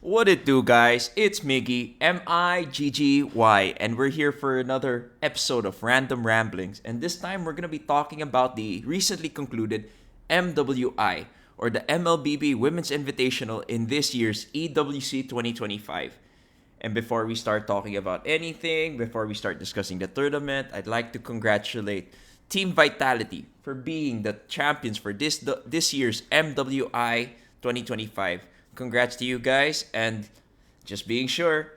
What it do, guys? It's Miggy, Miggy, and we're here for another episode of Random Ramblings. And this time, we're gonna be talking about the recently concluded MWI, or the MLBB Womens Invitational in this year's EWC 2025. And before we start talking about anything, before we start discussing the tournament, I'd like to congratulate Team Vitality for being the champions for this year's MWI 2025. Congrats to you guys, and just being sure,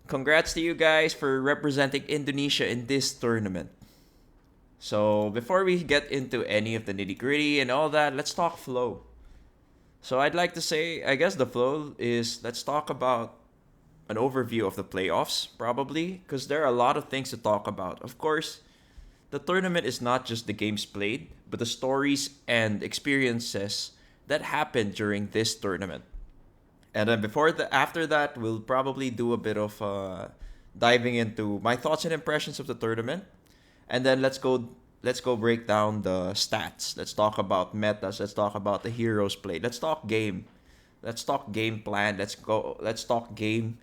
congrats to you guys for representing Indonesia in this tournament. So before we get into any of the nitty gritty and all that, let's talk flow. So I'd like to say, I guess the flow is let's talk about an overview of the playoffs, probably, because there are a lot of things to talk about. Of course, the tournament is not just the games played, but the stories and experiences that happened during this tournament. And then after that, we'll probably do a bit of diving into my thoughts and impressions of the tournament, and then let's go break down the stats. Let's talk about metas. Let's talk about the heroes played. Let's talk game. Let's talk game plan. Let's talk game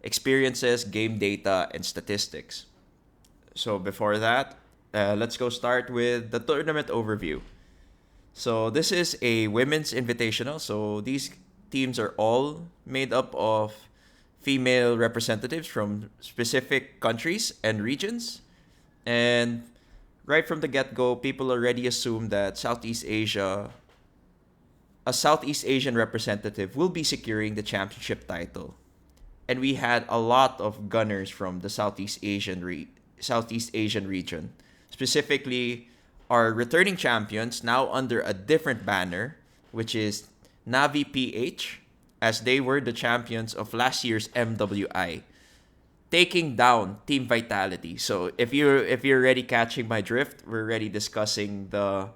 experiences, game data, and statistics. So before that, let's go start with the tournament overview. So this is a women's invitational. So these teams are all made up of female representatives from specific countries and regions. And right from the get-go, people already assume that a Southeast Asian representative will be securing the championship title. And we had a lot of gunners from the Southeast Asian region. Specifically, our returning champions, now under a different banner, which is Navi PH, as they were the champions of last year's MWI, taking down Team Vitality. So if you're already catching my drift, we're already discussing the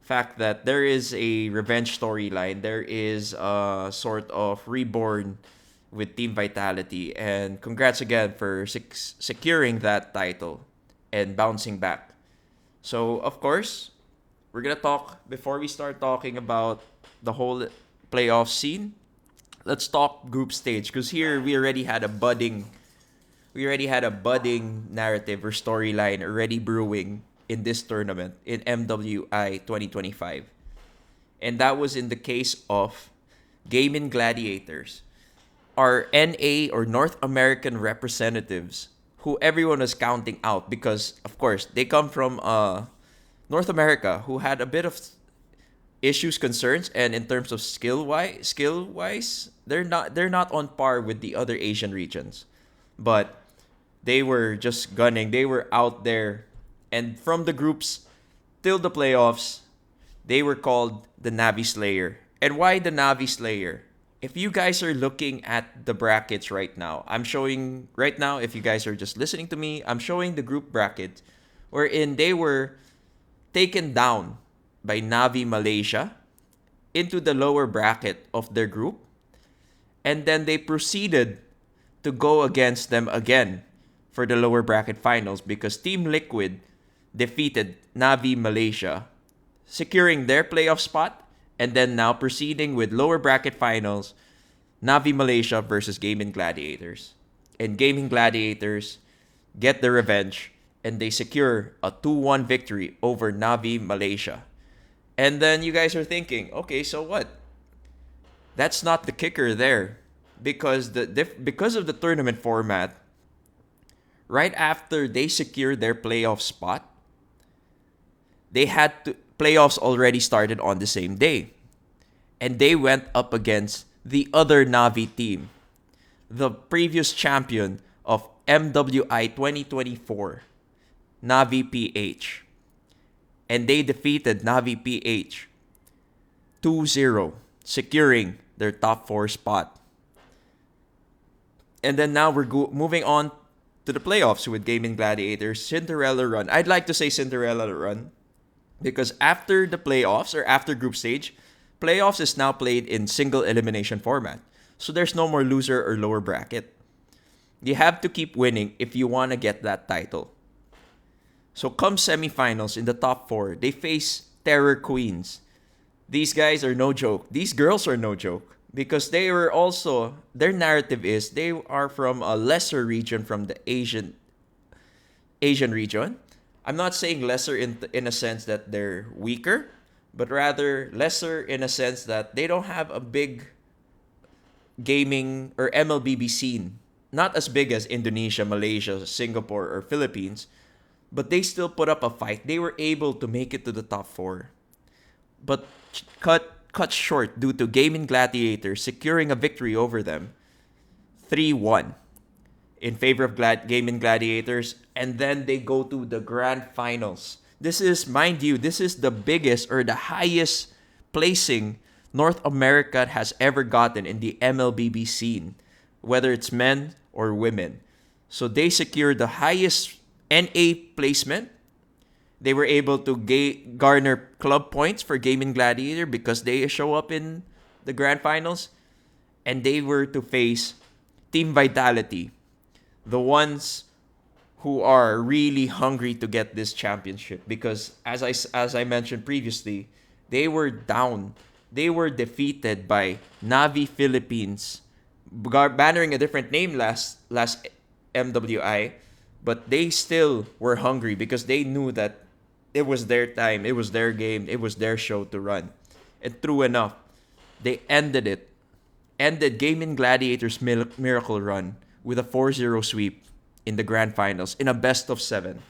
fact that there is a revenge storyline. There is a sort of reborn with Team Vitality, and congrats again for securing that title and bouncing back. So of course, we're gonna talk before we start talking about the whole playoff scene. Let's talk group stage, because here we already had a budding narrative or storyline already brewing in this tournament in MWI 2025. And that was in the case of Gaming Gladiators, our NA or North American representatives who everyone was counting out because, of course, they come from North America, who had a bit of issues, concerns, and in terms of skill wise, they're not on par with the other Asian regions, but they were just gunning. They were out there, and from the groups till the playoffs, they were called the Navi Slayer. And why the Navi Slayer? If you guys are looking at the brackets right now, if you guys are just listening to me, I'm showing the group bracket wherein they were taken down by Navi Malaysia into the lower bracket of their group. And then they proceeded to go against them again for the lower bracket finals because Team Liquid defeated Navi Malaysia, securing their playoff spot, and then now proceeding with lower bracket finals, Navi Malaysia versus Gaming Gladiators. And Gaming Gladiators get the revenge, and they secure a 2-1 victory over Navi Malaysia. And then you guys are thinking, okay, so what? That's not the kicker there, because because of the tournament format, right after they secured their playoff spot, playoffs already started on the same day. And they went up against the other Navi team, the previous champion of MWI 2024, Navi PH. And they defeated Navi PH 2-0, securing their top 4 spot. And then now we're moving on to the playoffs with Gaming Gladiators. Cinderella run. I'd like to say Cinderella run because after the playoffs or after group stage, playoffs is now played in single elimination format. So there's no more loser or lower bracket. You have to keep winning if you want to get that title. So come semifinals in the top 4, they face Terror Queens. These guys are no joke. These girls are no joke. because they were also, their narrative is they are from a lesser region from the Asian region. I'm not saying lesser in a sense that they're weaker, but rather lesser in a sense that they don't have a big gaming or MLBB scene. Not as big as Indonesia, Malaysia, Singapore, or Philippines, but they still put up a fight. They were able to make it to the top 4, but cut short due to Gaming Gladiators securing a victory over them, 3-1 in favor of Gaming Gladiators, and then they go to the grand finals. This is, mind you, this is the biggest or the highest placing North America has ever gotten in the MLBB scene, whether it's men or women. So they secured the highest NA placement. They were able to garner club points for Gaming Gladiator because they show up in the grand finals. And they were to face Team Vitality, the ones who are really hungry to get this championship. Because as I mentioned previously, they were down. They were defeated by Navi Philippines, bannering a different name last MWI, but they still were hungry because they knew that it was their time, it was their game, it was their show to run. And true enough, they ended Gaming Gladiators' miracle run with a 4-0 sweep in the grand finals in a best of 7.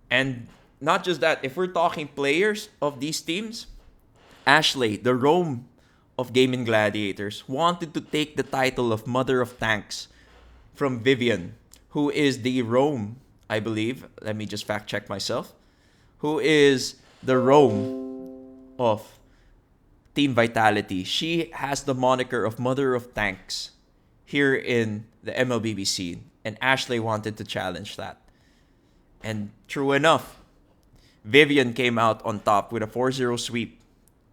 And not just that, if we're talking players of these teams, Ashley, the Rome of Gaming Gladiators, wanted to take the title of Mother of Tanks from Vivian, who is the Rome, I believe, let me just fact check myself, who is the Rome of Team Vitality. She has the moniker of Mother of Tanks here in the MLBB scene, and Ashley wanted to challenge that. And true enough, Vivian came out on top with a 4-0 sweep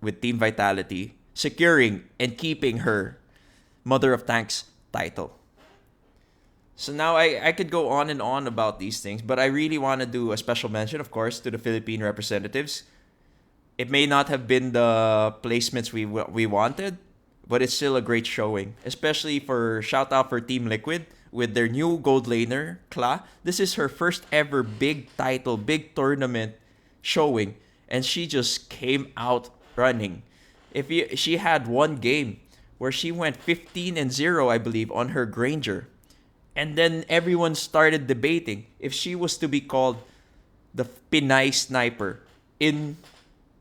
with Team Vitality, securing and keeping her Mother of Tanks title. So now I could go on and on about these things, but I really want to do a special mention, of course, to the Philippine representatives. It may not have been the placements we wanted, but it's still a great showing. Especially for shout out for Team Liquid with their new gold laner, Kla. This is her first ever big title, big tournament showing, and she just came out running. She had one game where she went 15-0, I believe, on her Granger. And then everyone started debating if she was to be called the Pinay Sniper in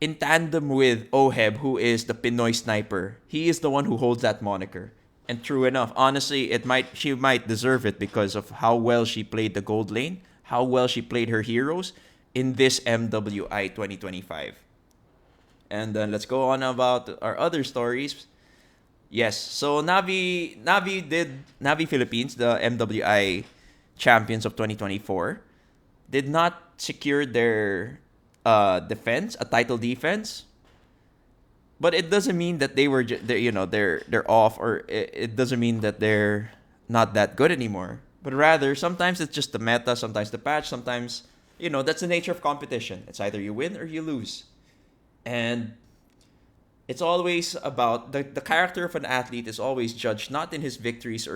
tandem with Oheb, who is the Pinoy Sniper. He is the one who holds that moniker. And true enough, honestly, she might deserve it because of how well she played the gold lane, how well she played her heroes in this MWI 2025. And then let's go on about our other stories. Yes, so Navi Philippines, the MWI champions of 2024, did not secure their defense, a title defense. But it doesn't mean that they're off, or it doesn't mean that they're not that good anymore. But rather, sometimes it's just the meta, sometimes the patch, sometimes that's the nature of competition. It's either you win or you lose, and it's always about the character of an athlete is always judged not in his victories,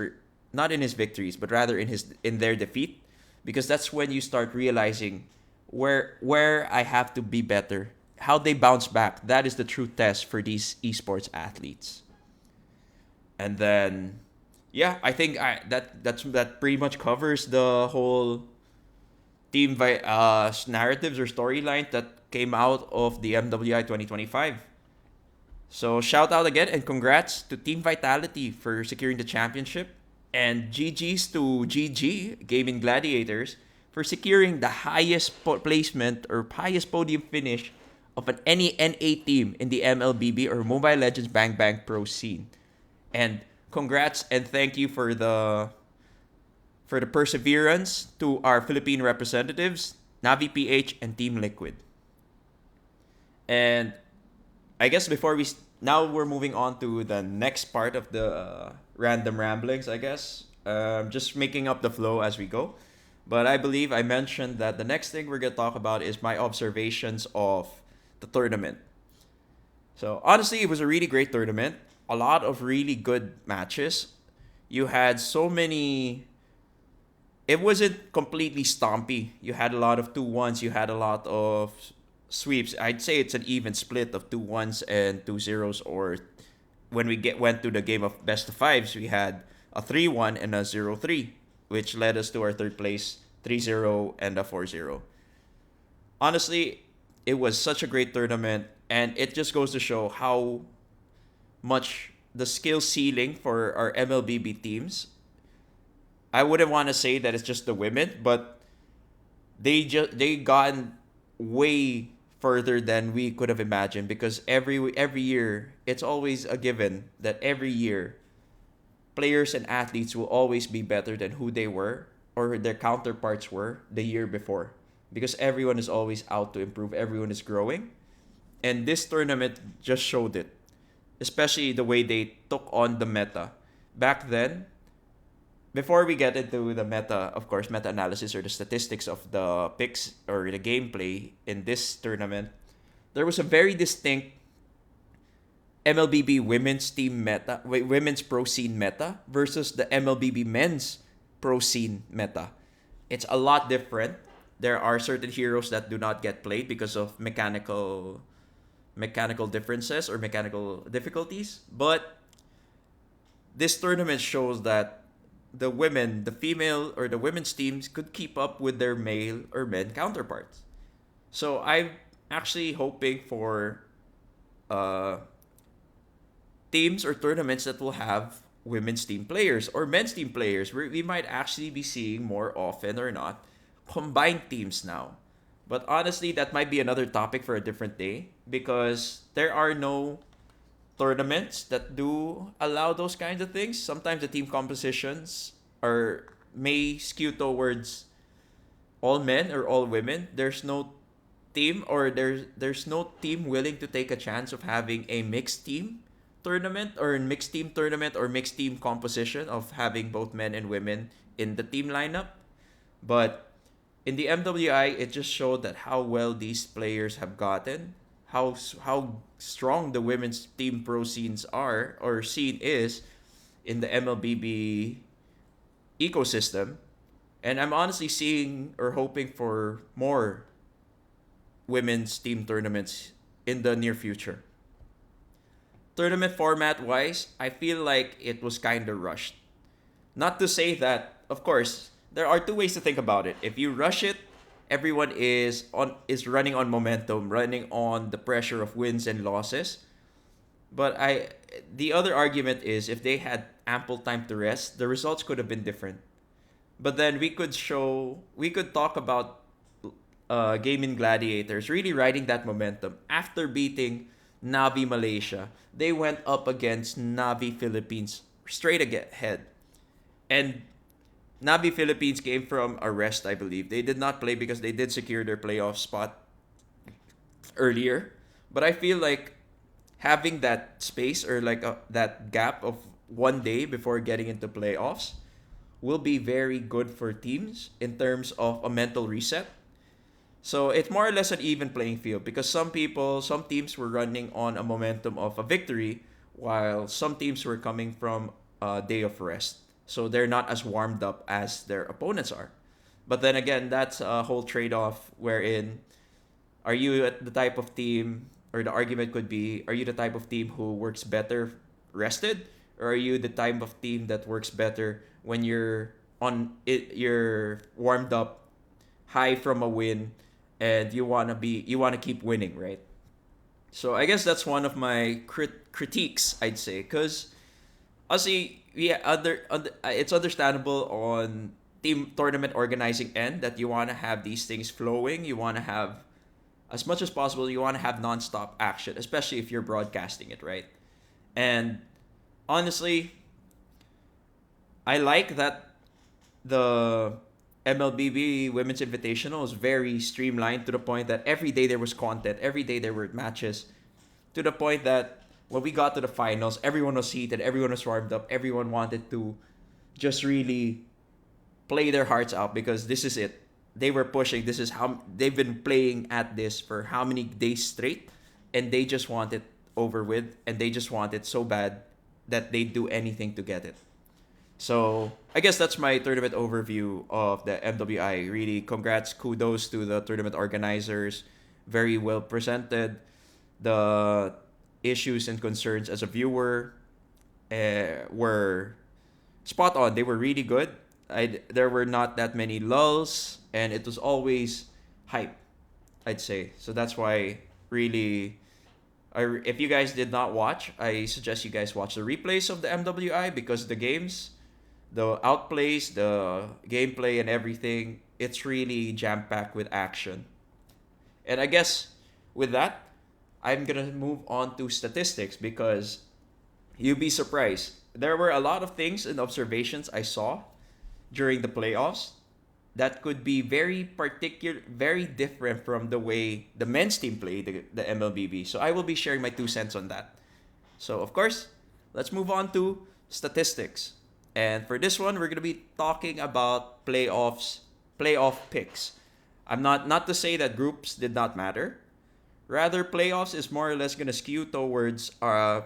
but rather in their defeat, because that's when you start realizing where I have to be better, how they bounce back. That is the true test for these esports athletes. And then, yeah, I think that pretty much covers the whole team narratives or storylines that came out of the MWI 2025. So shout out again and congrats to Team Vitality for securing the championship, and GG's to GG Gaming Gladiators for securing the highest placement or highest podium finish of any NA team in the MLBB or Mobile Legends Bang Bang Pro scene. And congrats and thank you for the perseverance to our Philippine representatives, Navi PH and Team Liquid. And I guess now we're moving on to the next part of the random ramblings, I guess. Just making up the flow as we go. But I believe I mentioned that the next thing we're going to talk about is my observations of the tournament. So honestly, it was a really great tournament. a lot of really good matches. You had so many. It wasn't completely stompy. You had a lot of 2-1s. You had a lot of sweeps. I'd say it's an even split of 2-1s and 2-0s. Or when we went to the game of best of fives, we had a 3-1 and a 0-3, which led us to our third place 3-0 and a 4-0. Honestly, it was such a great tournament, and it just goes to show how much the skill ceiling for our MLBB teams. I wouldn't want to say that it's just the women, but they gotten way further than we could have imagined, because every year it's always a given that every year players and athletes will always be better than who they were or their counterparts were the year before, because everyone is always out to improve, everyone is growing, and this tournament just showed it, especially the way they took on the meta. Back then, before we get into the meta, of course, meta analysis or the statistics of the picks or the gameplay in this tournament, there was a very distinct MLBB women's team meta, women's pro scene meta versus the MLBB men's pro scene meta. It's a lot different. There are certain heroes that do not get played because of mechanical differences or mechanical difficulties, but this tournament shows that the female or the women's teams could keep up with their male or men counterparts. So I'm actually hoping for uh, teams or tournaments that will have women's team players or men's team players. We might actually be seeing more often or not combined teams now. But honestly, that might be another topic for a different day, because there are no tournaments that do allow those kinds of things. Sometimes the team compositions are may skew towards all men or all women. There's no team, or there's no team willing to take a chance of having a mixed team tournament or mixed team tournament or mixed team composition of having both men and women in the team lineup. But in the MWI, it just showed that how well these players have gotten, how strong the women's team pro scenes are or scene is in the MLBB ecosystem. And I'm honestly seeing or hoping for more women's team tournaments in the near future. Tournament format wise, I feel like it was kind of rushed. Not to say that, of course, there are two ways to think about it. If you rush it, everyone is running on momentum, running on the pressure of wins and losses. But the other argument is, if they had ample time to rest, the results could have been different. But then we could talk about Gaming Gladiators really riding that momentum after beating Navi Malaysia. They went up against Navi Philippines straight ahead. And Navi Philippines came from a rest, I believe. They did not play because they did secure their playoff spot earlier. But I feel like having that space or like that gap of 1 day before getting into playoffs will be very good for teams in terms of a mental reset. So it's more or less an even playing field, because some teams were running on a momentum of a victory, while some teams were coming from a day of rest. So they're not as warmed up as their opponents are. But then again, that's a whole trade-off wherein, are you the type of team, or the argument could be, are you the type of team who works better rested, or are you the type of team that works better when you're warmed up, high from a win, and you want to keep winning, right? So I guess that's one of my critiques, I'd say, because honestly, it's understandable on team tournament organizing end that you want to have these things flowing. You want to have, as much as possible, you want to have nonstop action, especially if you're broadcasting it, right? And honestly, I like that the MLBB Women's Invitational is very streamlined, to the point that every day there was content, every day there were matches, to the point that when we got to the finals, everyone was heated, everyone was warmed up, everyone wanted to just really play their hearts out, because this is it. They were pushing. This is how they've been playing at this for how many days straight, and they just want it over with, and they just want it so bad that they do anything to get it. So I guess that's my tournament overview of the MWI. Really, congrats, kudos to the tournament organizers. Very well presented. The issues and concerns as a viewer were spot on. They were really good. There were not that many lulls, and it was always hype, I'd say. So that's why really, if you guys did not watch, I suggest you guys watch the replays of the MWI because the games, the outplays, the gameplay, and everything, it's really jam packed with action. And I guess with that, I'm gonna move on to statistics because you'd be surprised. There were a lot of things and observations I saw during the playoffs that could be very different from the way the men's team played the MLBB. So I will be sharing my 2 cents on that. So of course, let's move on to statistics. And for this one, we're gonna be talking about playoff picks. I'm not to say that groups did not matter. Rather, playoffs is more or less gonna skew towards a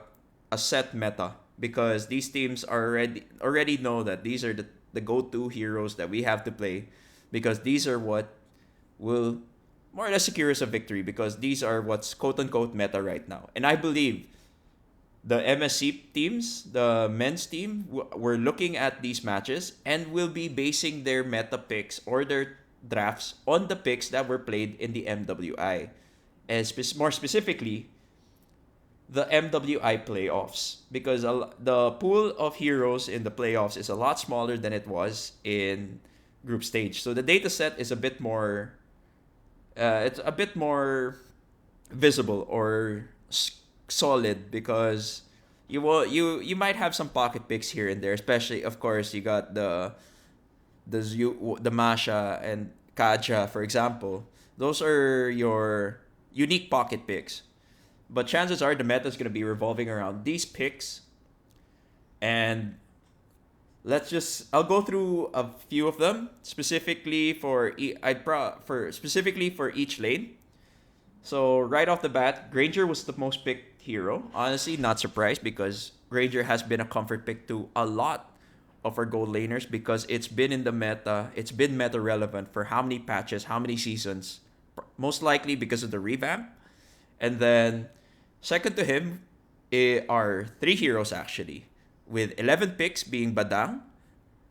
set meta because these teams are already know that these are the go-to heroes that we have to play because these are what will more or less secure us a victory because these are what's quote-unquote meta right now. And I believe the MSC teams, the men's team, were looking at these matches and will be basing their meta picks or their drafts on the picks that were played in the MWI. And more specifically, the MWI playoffs because the pool of heroes in the playoffs is a lot smaller than it was in group stage. So the data set is a bit more it's a bit more visible or solid because you might have some pocket picks here and there, especially of course you got the Masha and Kaja, for example. Those are your unique pocket picks. But chances are the meta is going to be revolving around these picks. And I'll go through a few of them specifically for specifically for each lane. So right off the bat, Granger was the most picked hero. Honestly, not surprised because Granger has been a comfort pick to a lot of our gold laners because it's been in the meta. It's been meta relevant for how many patches, how many seasons. Most likely because of the revamp. And then second to him are 3 heroes actually, with 11 picks being Badang,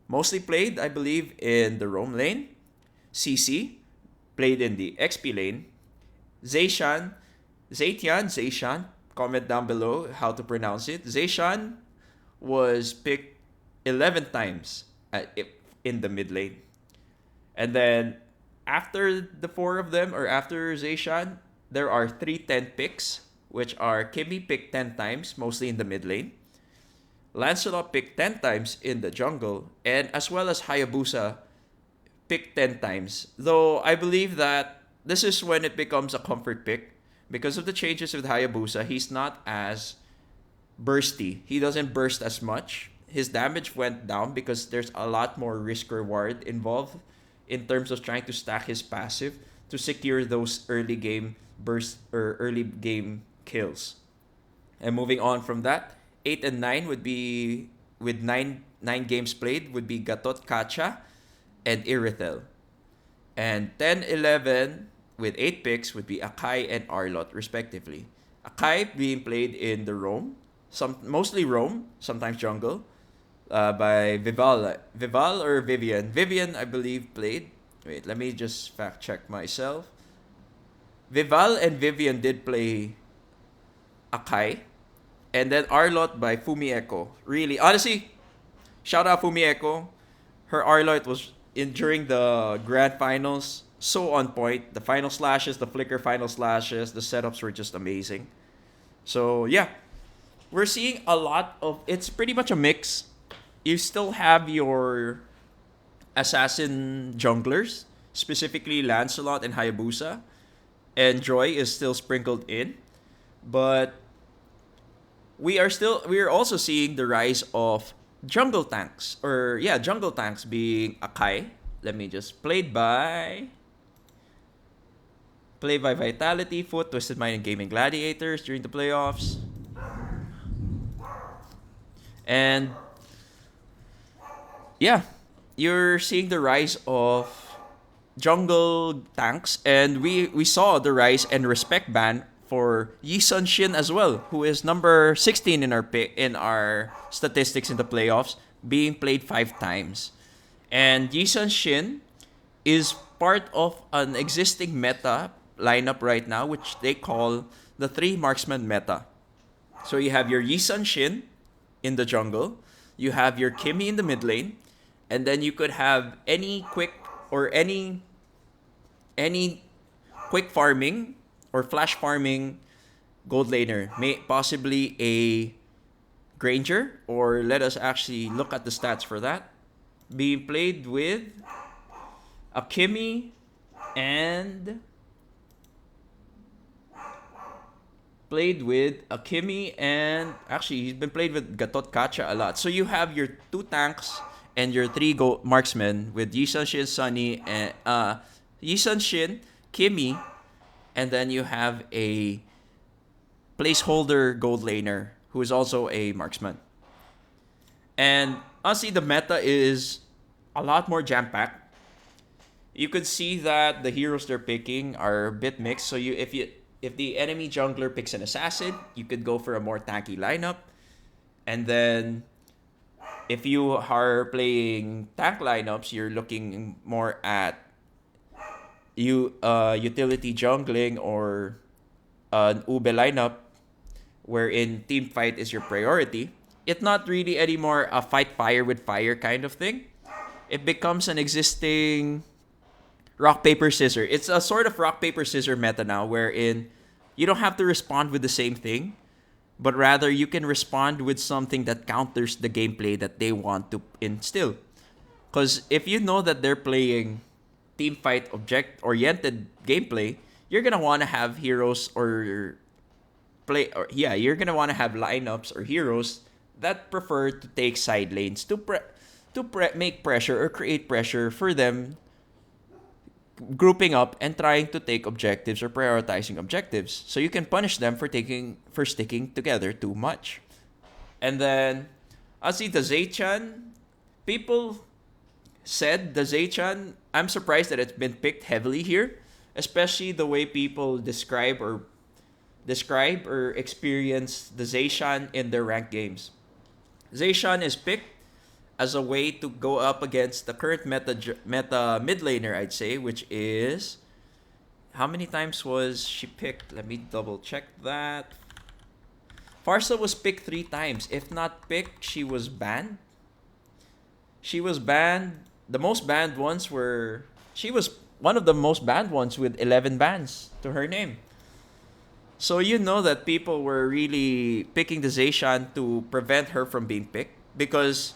mostly played I believe in the roam lane. CC played in the XP lane. Zetian, comment down below how to pronounce it. Zetian was picked 11 times in the mid lane. And then after the 4 of them, or after Zetian, there are 3 10 picks, which are Kimmy picked 10 times, mostly in the mid lane. Lancelot picked 10 times in the jungle, and as well as Hayabusa picked 10 times. Though I believe that this is when it becomes a comfort pick. Because of the changes with Hayabusa, he's not as bursty. He doesn't burst as much. His damage went down because there's a lot more risk reward involved in terms of trying to stack his passive to secure those early game burst or early game kills. And moving on from that, 8 and 9 would be with 9 games played would be Gatot Kacha and Irithel. And 10 11 with 8 picks would be Akai and Arlot respectively. Akai being played in the roam, mostly roam, sometimes jungle, by Vival or Vivian. Vivian, I believe, played. Wait, let me just fact check myself. Vival and Vivian did play Akai. And then Arlot by Fumieko. Really, honestly, shout out Fumieko. Her Arlot was during the grand finals so on point. The final slashes, the flicker final slashes, the setups were just amazing. So yeah, we're seeing a lot of, it's pretty much a mix. You still have your assassin junglers, specifically Lancelot and Hayabusa, and Joy is still sprinkled in, but we are also seeing the rise of jungle tanks being Akai. Let me just played by Vitality, Foot, Twisted Mind, and Gaming Gladiators during the playoffs. And yeah, you're seeing the rise of jungle tanks, and we saw the rise and respect ban for Yi Sun Shin as well, who is number 16 in our statistics in the playoffs, being played 5 times. And Yi Sun Shin is part of an existing meta lineup right now, which they call the three marksman meta. So you have your Yi Sun Shin in the jungle, you have your Kimmy in the mid lane, and then you could have any quick farming or flash farming gold laner, may possibly a Granger, or let us actually look at the stats for that. Being played with a Kimmy and actually he's been played with Gatot Kacha a lot. So you have your two tanks and your three marksmen with Yisun Shin, Sunny, and Yisun Shin, Kimmy, and then you have a placeholder gold laner who is also a marksman. And honestly, the meta is a lot more jam-packed. You could see that the heroes they're picking are a bit mixed. So if the enemy jungler picks an assassin, you could go for a more tanky lineup. And then if you are playing tank lineups, you're looking more at utility jungling or an Ube lineup wherein team fight is your priority. It's not really anymore a fight fire with fire kind of thing. It becomes an existing rock, paper, scissor. It's a sort of rock, paper, scissor meta now wherein you don't have to respond with the same thing, but rather you can respond with something that counters the gameplay that they want to instill. Because if you know that they're playing team fight object-oriented gameplay, you're going to want to have heroes you're going to want to have lineups or heroes that prefer to take side lanes to make pressure or create pressure for them grouping up and trying to take objectives or prioritizing objectives. So you can punish them for sticking together too much. And then I see the Zaychan. People said the Zaychan, I'm surprised that it's been picked heavily here, especially the way people describe or experience the Zayshan in their ranked games. Zayshan is picked as a way to go up against the current meta mid laner, I'd say, which is... How many times was she picked? Let me double check that. Pharsa was picked 3 times. If not picked, she was banned. She was banned. The most banned ones were... She was one of the most banned ones with 11 bans to her name. So you know that people were really picking the Zayshan to prevent her from being picked, because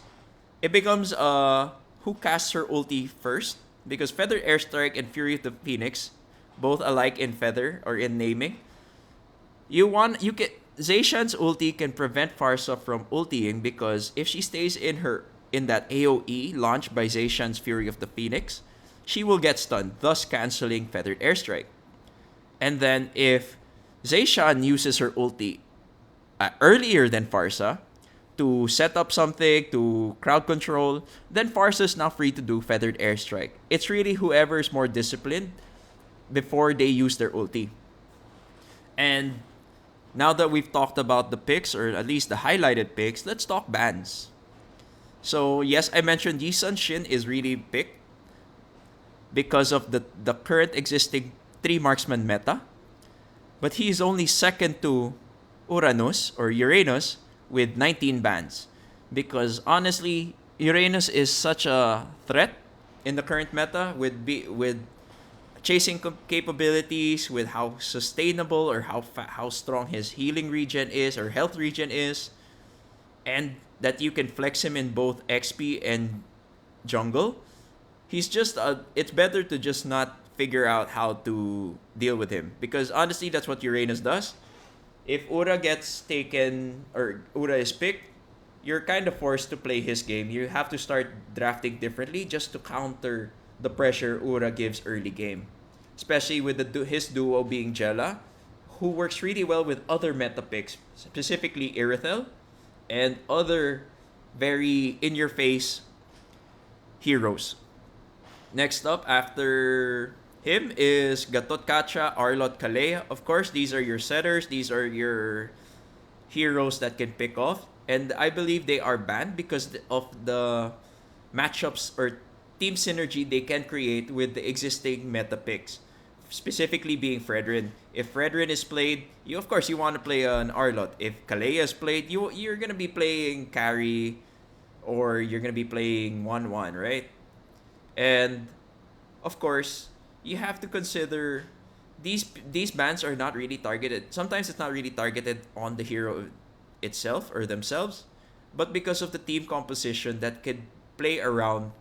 it becomes who casts her ulti first, because Feathered Airstrike and Fury of the Phoenix, both alike in feather or in naming. Zayshan's ulti can prevent Pharsa from ultiing, because if she stays in that AoE launched by Zayshan's Fury of the Phoenix, she will get stunned, thus canceling Feathered Airstrike. And then if Zayshan uses her ulti earlier than Pharsa to set up something, to crowd control, then Pharsa is now free to do Feathered Airstrike. It's really whoever is more disciplined before they use their ulti. And now that we've talked about the picks, or at least the highlighted picks, let's talk bans. So yes, I mentioned Yisun Shin is really picked because of the current existing 3 marksman meta. But he is only second to Uranus with 19 bans. Because honestly, Uranus is such a threat in the current meta with chasing capabilities, with how sustainable or how strong his healing regen is or health regen is, and that you can flex him in both XP and jungle. He's just it's better to just not figure out how to deal with him, because honestly that's what Uranus does. If Ura gets taken or Ura is picked, you're kind of forced to play his game. You have to start drafting differently just to counter the pressure Ura gives early game, especially with his duo being Jella, who works really well with other meta picks, specifically Irithel and other very in your face heroes. Next up after him is Gatot Kacha, Arlot Kalea. Of course, these are your setters. These are your heroes that can pick off. And I believe they are banned because of the matchups or team synergy they can create with the existing meta picks. Specifically being Fredrin. If Fredrin is played, you of course you want to play an Arlot. If Kalea is played, you're gonna be playing carry or you're gonna be playing 1-1, right? And of course, you have to consider these bans are not really targeted. Sometimes it's not really targeted on the hero itself or themselves, but because of the team composition that could play around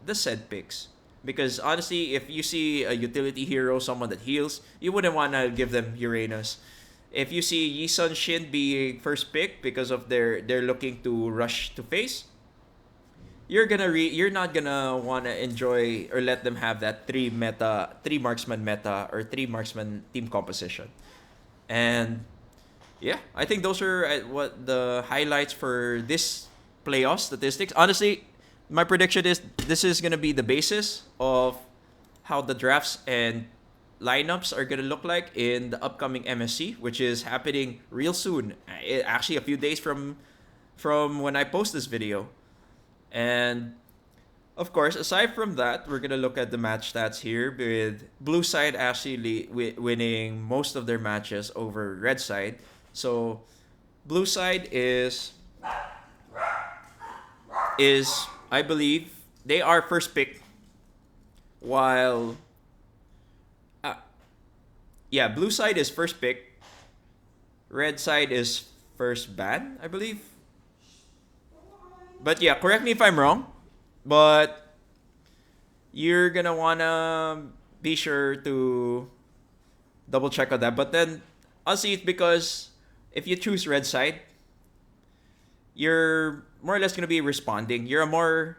the said picks. Because honestly, if you see a utility hero, someone that heals, you wouldn't want to give them Uranus. If you see Yisun Shin being first pick because of they're looking to rush to face, you're not gonna wanna enjoy or let them have that three marksman meta or three marksman team composition. And yeah, I think those are what the highlights for this playoff statistics. Honestly, my prediction is this is gonna be the basis of how the drafts and lineups are gonna look like in the upcoming MSC, which is happening real soon. Actually, a few days from when I post this video. And of course, aside from that, we're gonna look at the match stats here with blue side actually winning most of their matches over red side. So blue side is I believe they are first pick, while yeah, blue side is first pick, red side is first ban, I believe. But yeah, correct me if I'm wrong, but you're gonna wanna be sure to double check on that. But then I'll see it because if you choose red side, you're more or less gonna be responding. You're a more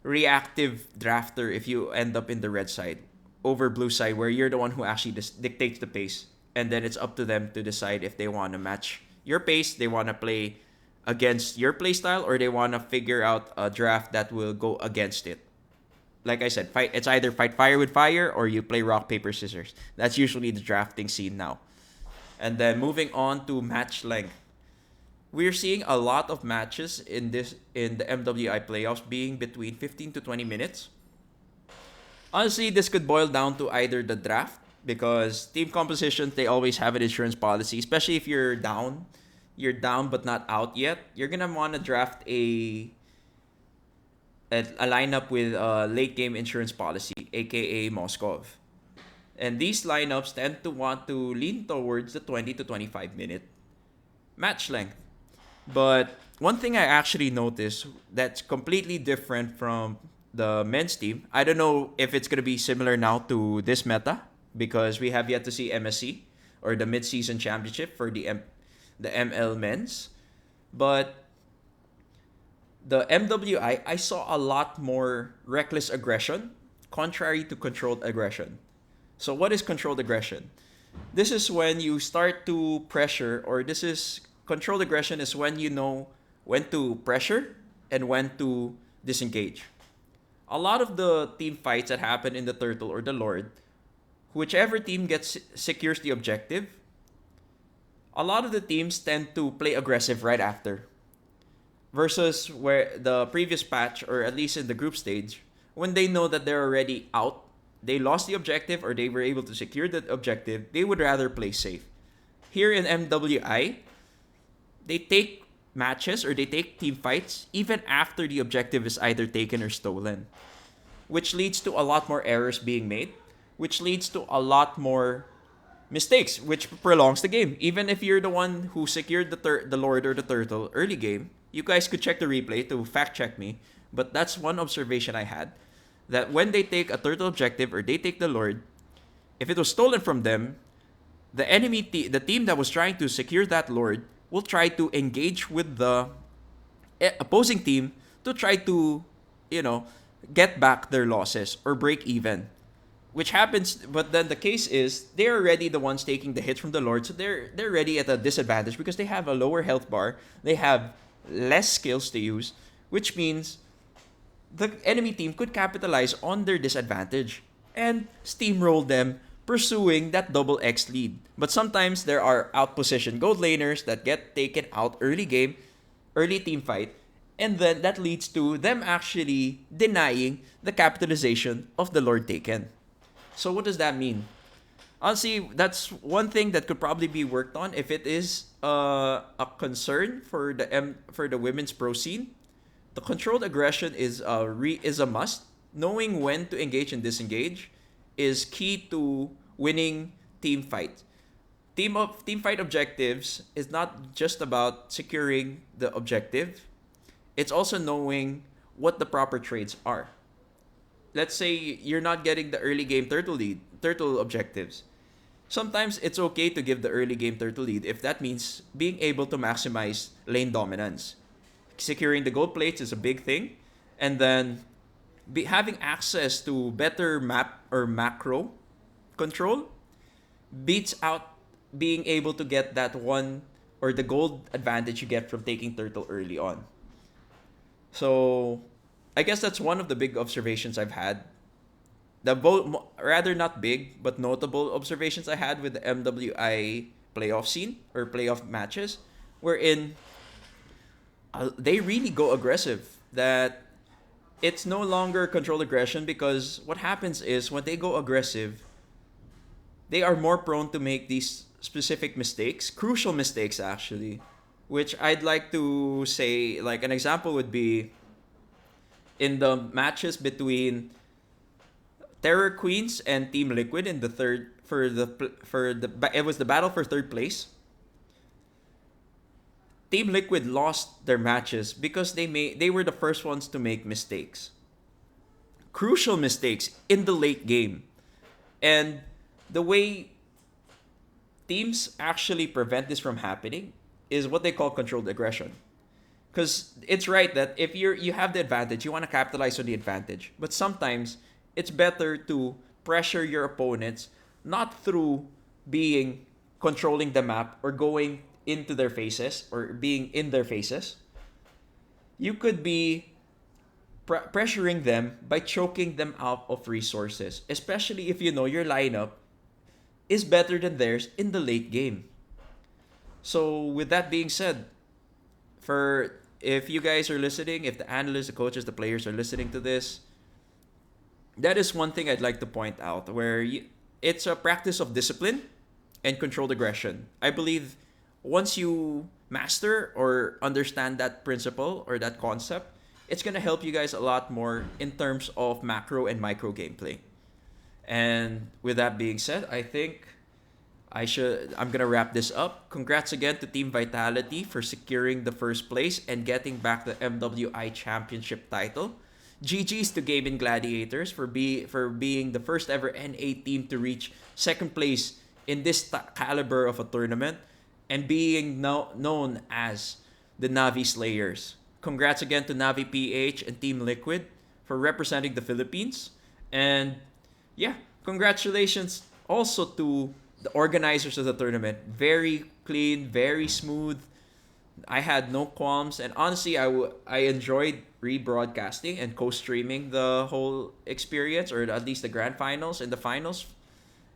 reactive drafter if you end up in the red side over blue side, where you're the one who actually dictates the pace, and then it's up to them to decide if they want to match your pace, they want to play against your playstyle, or they want to figure out a draft that will go against it. Like I said, fight. It's either fight fire with fire or you play rock paper scissors. That's usually the drafting scene now. And then moving on to match length, we're seeing a lot of matches in the MWI playoffs being between 15 to 20 minutes. Honestly, this could boil down to either the draft, because team compositions, they always have an insurance policy, especially if you're down but not out yet. You're gonna want to draft a lineup with a late game insurance policy, aka Moskov. And these lineups tend to want to lean towards the 20 to 25 minute match length. But one thing I actually noticed that's completely different from the men's team, I don't know if it's going to be similar now to this meta, because we have yet to see MSC or the mid-season championship for the ML men's. But the MWI, I saw a lot more reckless aggression, contrary to controlled aggression. So what is controlled aggression? This is when you start to pressure, or this is controlled aggression is when you know when to pressure and when to disengage. A lot of the team fights that happen in the Turtle or the Lord, whichever team secures the objective, a lot of the teams tend to play aggressive right after. Versus where the previous patch, or at least in the group stage, when they know that they're already out, they lost the objective or they were able to secure the objective, they would rather play safe. Here in MWI, they take matches or they take team fights even after the objective is either taken or stolen, which leads to a lot more errors being made, which leads to a lot more mistakes, which prolongs the game. Even if you're the one who secured the Lord or the Turtle early game, you guys could check the replay to fact check me, but that's one observation I had, that when they take a Turtle objective or they take the Lord, if it was stolen from them, the the team that was trying to secure that Lord will try to engage with the opposing team to try to, get back their losses or break even. Which happens, but then the case is they're already the ones taking the hits from the Lord, so they're already at a disadvantage because they have a lower health bar, they have less skills to use, which means the enemy team could capitalize on their disadvantage and steamroll them, pursuing that double X lead. But sometimes there are outpositioned gold laners that get taken out early game, early team fight, and then that leads to them actually denying the capitalization of the Lord Taken. So what does that mean? Honestly, that's one thing that could probably be worked on if it is a concern for the women's pro scene. The controlled aggression is a must. Knowing when to engage and disengage is key to winning team fight. Team fight objectives is not just about securing the objective. It's also knowing what the proper trades are. Let's say you're not getting the early game turtle objectives. Sometimes it's okay to give the early game turtle lead if that means being able to maximize lane dominance. Securing the gold plates is a big thing, and then having access to better map or macro control beats out being able to get that one or the gold advantage you get from taking turtle early on. So I guess that's one of the big observations I've had. Rather not big but notable observations I had with the MWI playoff scene or playoff matches, wherein they really go aggressive. That it's no longer controlled aggression, because what happens is when they go aggressive, they are more prone to make these specific mistakes, crucial mistakes actually, which I'd like to say, like an example would be in the matches between Terror Queens and Team Liquid in the third it was the battle for third place. Team Liquid lost their matches because they were the first ones to make mistakes. Crucial mistakes in the late game. And the way teams actually prevent this from happening is what they call controlled aggression. Because it's right that if you have the advantage, you want to capitalize on the advantage. But sometimes it's better to pressure your opponents not through being controlling the map or going into their faces or being in their faces. You could be pressuring them by choking them out of resources, especially if you know your lineup is better than theirs in the late game. So with that being said, for if you guys are listening, if the analysts, the coaches, the players are listening to this, that is one thing I'd like to point out, where it's a practice of discipline and controlled aggression. I believe once you master or understand that principle or that concept, it's going to help you guys a lot more in terms of macro and micro gameplay. And with that being said, I think I'm going to wrap this up. Congrats again to Team Vitality for securing the first place and getting back the MWI Championship title. GG's to Gaming Gladiators for being the first ever NA team to reach second place in this caliber of a tournament and being known as the Navi Slayers. Congrats again to Navi PH and Team Liquid for representing the Philippines. And yeah, congratulations also to the organizers of the tournament. Very clean, very smooth. I had no qualms, and honestly, I enjoyed rebroadcasting and co-streaming the whole experience, or at least the grand finals and the finals.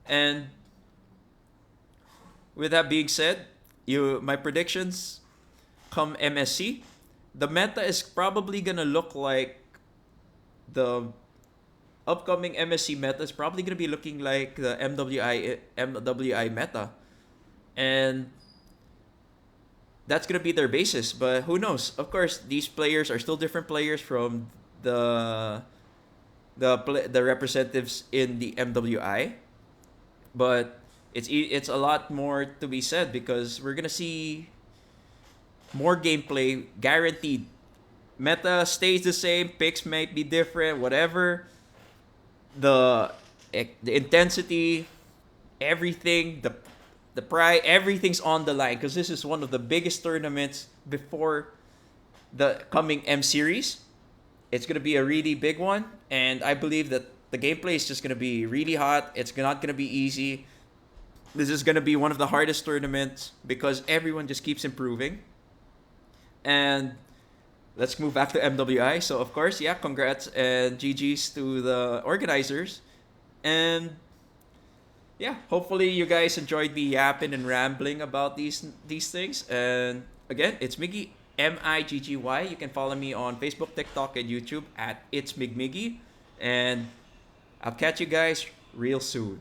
And with that being said, my predictions come MSC, the meta is probably gonna look like the upcoming MSC meta is probably gonna be looking like the MWI meta, and that's gonna be their basis. But who knows? Of course, these players are still different players from the representatives in the MWI, but it's a lot more to be said because we're gonna see more gameplay guaranteed. Meta stays the same, picks might be different, whatever. The intensity, everything, the prize, everything's on the line because this is one of the biggest tournaments before the coming M series. It's gonna be a really big one, and I believe that the gameplay is just gonna be really hot. It's not gonna be easy. This is gonna be one of the hardest tournaments because everyone just keeps improving. And let's move back to MWI. So of course, yeah, congrats and GG's to the organizers. And yeah, hopefully you guys enjoyed me yapping and rambling about these things. And again, it's Miggy, Miggy. You can follow me on Facebook, TikTok, and YouTube at It's Miggy. And I'll catch you guys real soon.